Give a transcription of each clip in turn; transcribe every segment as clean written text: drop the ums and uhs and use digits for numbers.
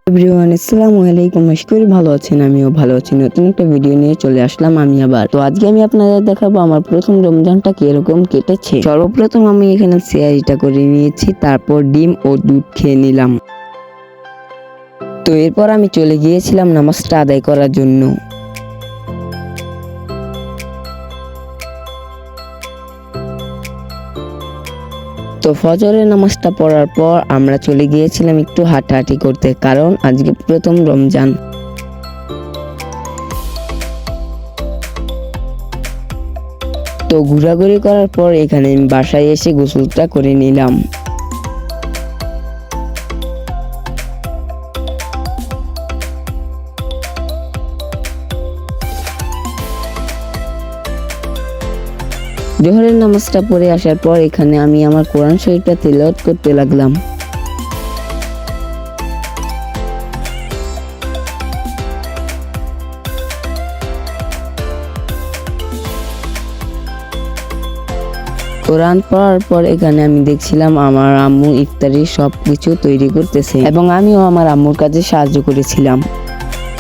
Everyone আসসালামু আলাইকুম। আশা করি ভালো আছেন, আমিও ভালো আছি। নতুন একটা ভিডিও নিয়ে চলে আসলাম আমি আবার। তো আজকে আমি আপনাদের দেখাবো আমার প্রথম রমজানটা কিরকম কেটেছে। সর্বপ্রথম আমি এখানে সেহারিটা করে নিয়েছি, তারপর ডিম ও দুধ খেয়ে নিলাম। তো এরপর আমি চলে গিয়েছিলাম নামাজটা আদায় করার জন্য। তো ফজরের নামাজটা পড়ার পর আমরা চলে গিয়েছিলাম একটু হাঁটাহাঁটি করতে, কারণ আজকে প্রথম রমজান। তো ঘোরাঘুরি করার পর এখানে আমি বাসায় এসে গোসলটা করে নিলাম। জোহরের নামাজটা পড়ে আসার পর এখানে আমি আমার কোরআন শরীফটা তিলাওয়াত করতে লাগলাম। কোরআন পড়ার পর এখানে আমি দেখছিলাম আমার আম্মু ইফতারি সবকিছু তৈরি করতেছে এবং আমিও আমার আম্মুর কাছে সাহায্য করেছিলাম।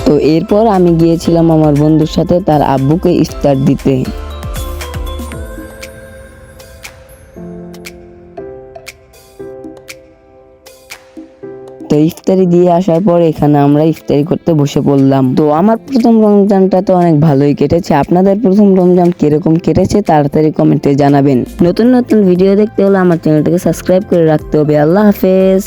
তো এরপর আমি গিয়েছিলাম আমার বন্ধুর সাথে তার আব্বুকে ইফতার দিতে। তো ইফতারি দিয়ে আসার পর এখানে আমরা ইফতারি করতে বসে পড়লাম। তো আমার প্রথম রমজানটা তো অনেক ভালোই কেটেছে। আপনাদের প্রথম রমজান কিরকম কেটেছে তাড়াতাড়ি কমেন্টে জানাবেন। নতুন নতুন ভিডিও দেখতে হলে আমার চ্যানেলটাকে সাবস্ক্রাইব করে রাখতে হবে। আল্লাহ হাফেজ।